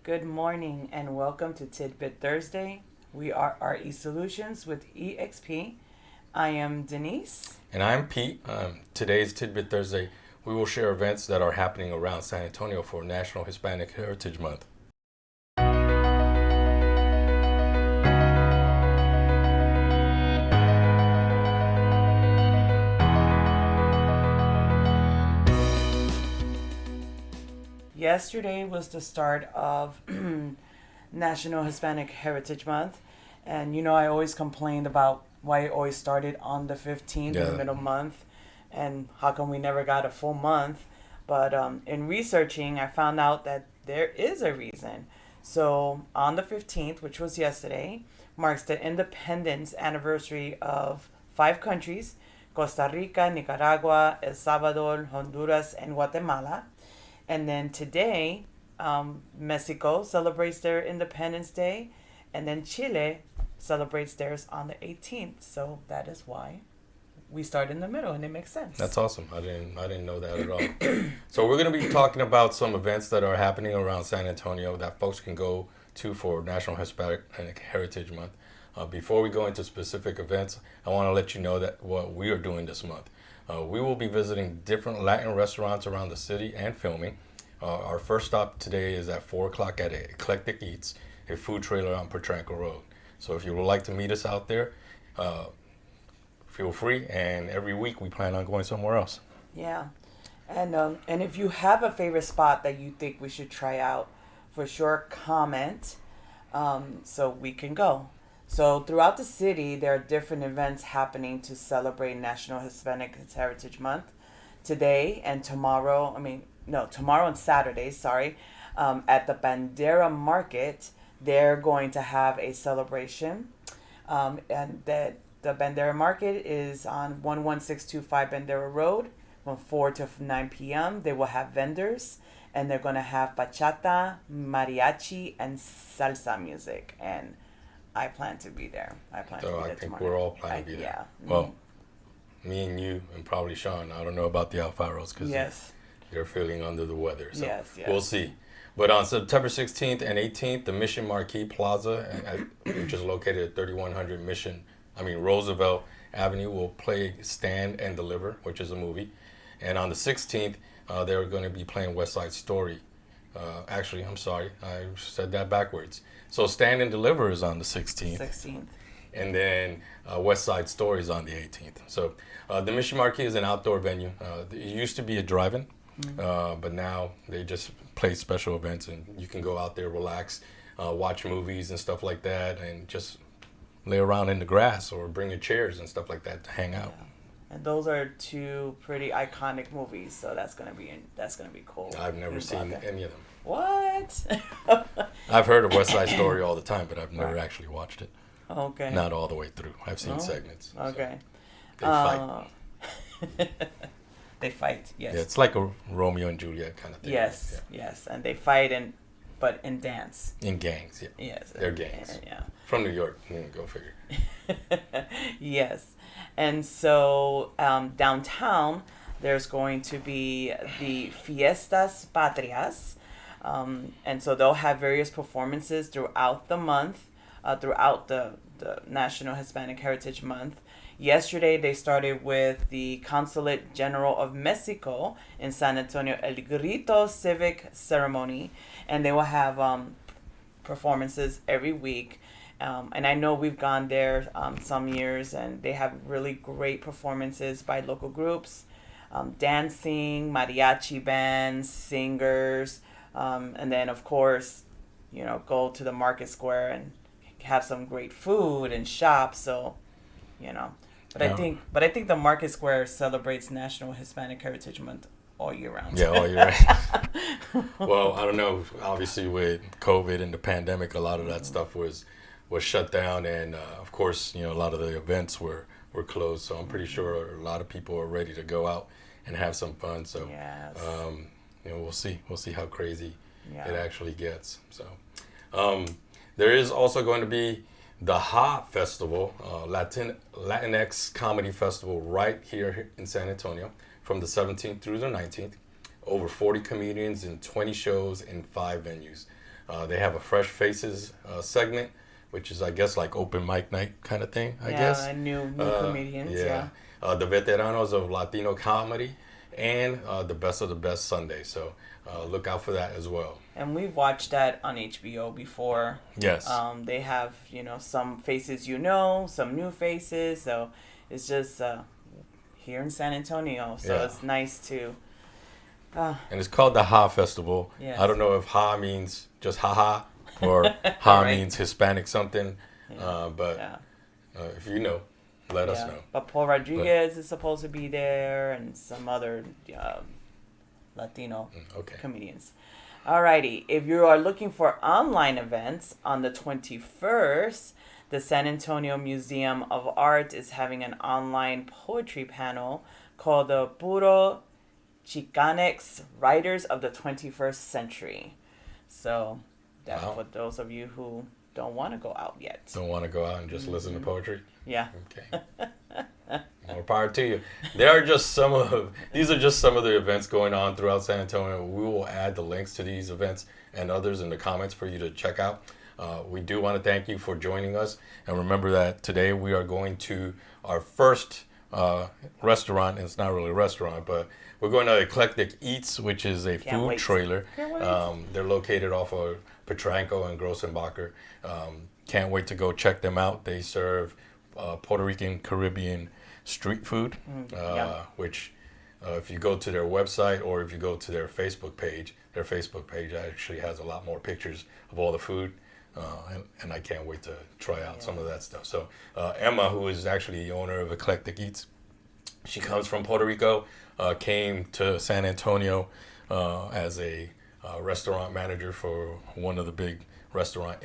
Good morning and welcome to Tidbit Thursday. We are RE Solutions with EXP. I am Denise. And I'm Pete. Today's Tidbit Thursday. We will share events that are happening around San Antonio for National Hispanic Heritage Month. Yesterday was the start of National Hispanic Heritage Month. And I always complained about why it always started on the 15th in the middle month and how come we never got a full month. But in researching, I found out that there is a reason. So on the 15th, which was yesterday, marks the independence anniversary of 5 countries: Costa Rica, Nicaragua, El Salvador, Honduras, and Guatemala. And then today, Mexico celebrates their Independence Day, and then Chile celebrates theirs on the 18th. So that is why we start in the middle, and it makes sense. That's awesome. I didn't know that at all. So we're going to be talking about some events that are happening around San Antonio that folks can go to for National Hispanic Heritage Month. Before we go into specific events, I want to let you know that what we are doing this month. We will be visiting different Latin restaurants around the city and filming. Our first stop today is at 4 o'clock at Eclectic Eats, a food trailer on Petranco Road. So if you would like to meet us out there, feel free. And every week we plan on going somewhere else. Yeah. And if you have a favorite spot that you think we should try out, for sure comment so we can go. So throughout the city, there are different events happening to celebrate National Hispanic Heritage Month. Today and tomorrow, tomorrow and Saturday, at the Bandera Market, they're going to have a celebration. And that the Bandera Market is on 11625 Bandera Road from 4 to 9 p.m. They will have vendors, and they're going to have bachata, mariachi, and salsa music. And I plan to be there. I think tomorrow. We're all planning to be there. Yeah. Well, me and you and probably Sean. I don't know about the Alfaros because they're feeling under the weather. So yes. We'll see. But on September 16th and 18th, the Mission Marquee Plaza, which is located at 3100 Roosevelt Avenue, will play Stand and Deliver, which is a movie. And on the 16th, they're going to be playing West Side Story. Actually, I'm sorry, I said that backwards. So Stand and Deliver is on the 16th. And then West Side Story is on the 18th. So the Mission Marquee is an outdoor venue. It used to be a drive-in, but now they just play special events, and you can go out there, relax, watch movies and stuff like that, and just lay around in the grass or bring your chairs and stuff like that to hang out. Yeah. And those are two pretty iconic movies, so that's gonna be cool. I've never seen any of them. What? I've heard of West Side Story all the time, but I've never actually watched it. Okay. Not all the way through. I've seen segments. Okay. So they fight. They fight. Yes. Yeah, it's like a Romeo and Juliet kind of thing. Yes. Yeah. Yes, and they fight but in dance. In gangs. Yeah. Yes. They're gangs. Yeah. From New York. Go figure. Yes. And so downtown, there's going to be the Fiestas Patrias. And so they'll have various performances throughout the month, throughout the National Hispanic Heritage Month. Yesterday, they started with the Consulate General of Mexico in San Antonio, El Grito Civic Ceremony, and they will have performances every week. And I know we've gone there some years, and they have really great performances by local groups, dancing, mariachi bands, singers, and then, of course, go to the market square and have some great food and shop. So, But I think the market square celebrates National Hispanic Heritage Month all year round. Yeah, all year round. Well, I don't know. Obviously, with COVID and the pandemic, a lot of that stuff was shut down, and of course, a lot of the events were closed. So I'm pretty sure a lot of people are ready to go out and have some fun. So, yes. We'll see how crazy it actually gets. So, there is also going to be the HA Festival, Latinx Comedy Festival, right here in San Antonio from the 17th through the 19th. Over 40 comedians and 20 shows in 5 venues. They have a Fresh Faces segment, which is, I guess, like open mic night kind of thing, I guess. Yeah, new comedians, yeah. The Veteranos of Latino Comedy, and the Best of the Best Sunday. So look out for that as well. And we've watched that on HBO before. Yes. They have, some faces some new faces. So it's just here in San Antonio. So it's nice to... and it's called the Ha Festival. Yes. I don't know if Ha means just ha-ha or Ha means Hispanic something. But if you know, let us know. But Paul Rodriguez is supposed to be there and some other Latino comedians. Alrighty, if you are looking for online events, on the 21st, the San Antonio Museum of Art is having an online poetry panel called the Puro Chicanx Writers of the 21st Century. So that's for those of you who don't want to go out yet. Don't want to go out and just listen to poetry? Yeah. Okay. More power to you. These are just some of the events going on throughout San Antonio. We will add the links to these events and others in the comments for you to check out. We do want to thank you for joining us. And remember that today we are going to our first restaurant. And it's not really a restaurant, but we're going to Eclectic Eats, which is a food trailer. They're located off of Petranco and Grossenbacher. Can't wait to go check them out. They serve Puerto Rican, Caribbean street food, which if you go to their website or if you go to their Facebook page actually has a lot more pictures of all the food. And I can't wait to try out some of that stuff. So Emma, who is actually the owner of Eclectic Eats, she comes from Puerto Rico, came to San Antonio as a restaurant manager for one of the big restaurant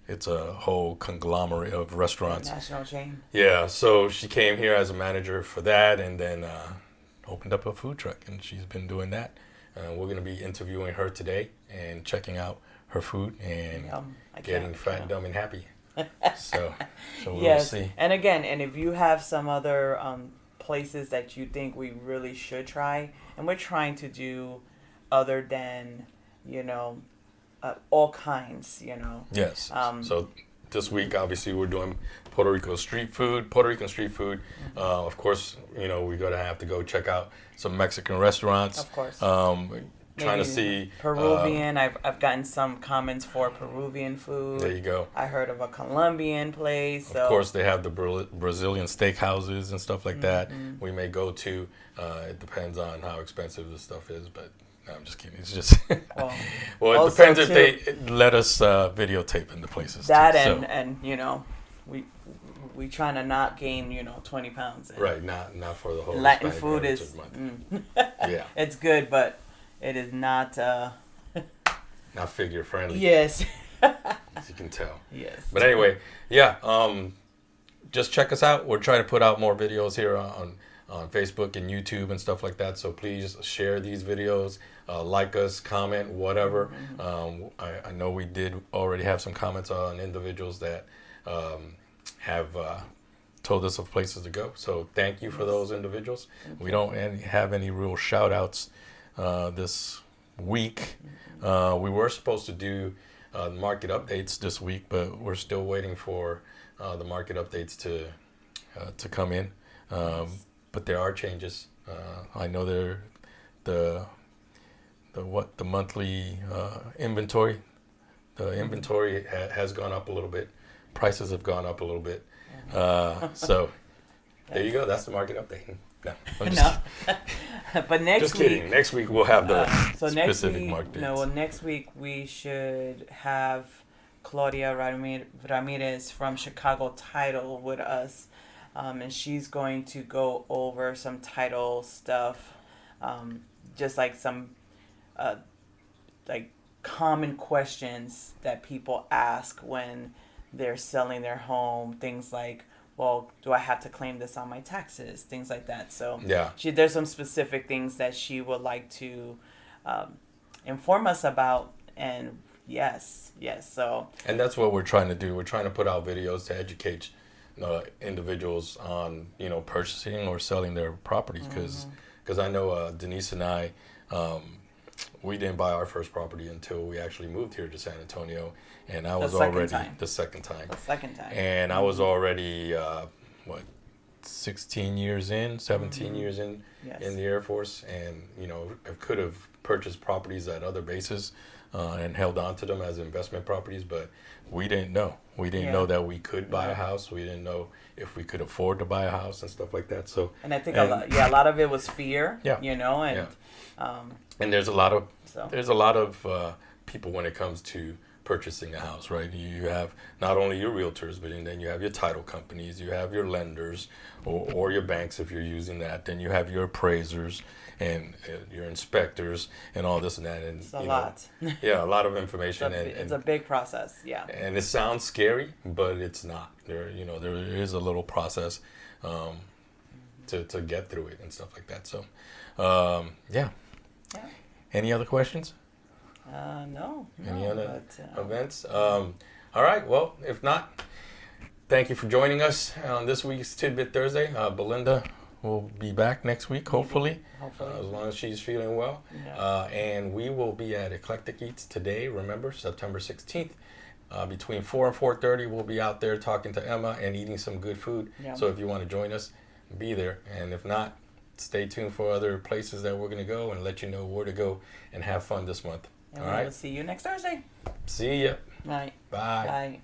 it's a whole conglomerate of restaurants. National chain. Yeah, so she came here as a manager for that and then opened up a food truck, and she's been doing that. We're going to be interviewing her today and checking out her food and getting fat, dumb, and happy. So we'll see. And again, if you have some other places that you think we really should try, and we're trying to do other than, all kinds, Yes. So this week, obviously, we're doing Puerto Rican street food. Of course, we're going to have to go check out some Mexican restaurants. Of course. Trying to see Peruvian. I've gotten some comments for Peruvian food. There you go. I heard of a Colombian place. Of course, they have the Brazilian steakhouses and stuff like that. We may go to. It depends on how expensive the stuff is, but no, I'm just kidding. It's just well, it depends if they let us videotape in the places. That too. And we trying to not gain 20 pounds. Right, not for the whole Latin Hispanic food Heritage is Month. it's good, but it is not not figure friendly. Yes. As you can tell. Yes. But anyway, just check us out. We're trying to put out more videos here on Facebook and YouTube and stuff like that. So please share these videos, like us, comment, whatever. I know we did already have some comments on individuals that have told us of places to go. So thank you for those individuals. We don't have any real shout outs this week. We were supposed to do market updates this week, but we're still waiting for the market updates to come in. But there are changes. I know the monthly inventory. The inventory has gone up a little bit. Prices have gone up a little bit. So there you go. That's the market update. No, but next week. Kidding. Next week we'll have the specific market dates. No, next week we should have Claudia Ramirez from Chicago Title with us. And she's going to go over some title stuff, just like some common questions that people ask when they're selling their home. Things like, well, do I have to claim this on my taxes? Things like that. So there's some specific things that she would like to inform us about. And yes. So. And that's what we're trying to do. We're trying to put out videos to educate individuals on purchasing or selling their properties, because I know Denise and I we didn't buy our first property until we actually moved here to San Antonio, and I was second already time. the second time. The second time. And I was already what 16 years in, 17 years in Yes. in the Air Force, and I could have purchased properties at other bases and held on to them as investment properties, but we didn't know. We didn't know that we could buy a house. We didn't know if we could afford to buy a house and stuff like that. So, and I think a lot of it was fear. Yeah. And and there's a lot of so. People when it comes to purchasing a house, right? You have not only your realtors, but then you have your title companies, you have your lenders, or your banks if you're using that. Then you have your appraisers and your inspectors and all this and that. And It's a lot. Yeah, a lot of information. It's a big process. Yeah. And it sounds scary, but it's not. There is a little process to get through it and stuff like that. So, yeah. Any other questions? No. Any other events? All right. Well, if not, thank you for joining us on this week's Tidbit Thursday. Belinda will be back next week, hopefully. As long as she's feeling well. Yeah. And we will be at Eclectic Eats today. Remember, September 16th. Between 4 and 4:30, we'll be out there talking to Emma and eating some good food. Yeah. So if you want to join us, be there. And if not, stay tuned for other places that we're going to go and let you know where to go and have fun this month. And all right. We'll see you next Thursday. See ya. Bye. Bye. Bye.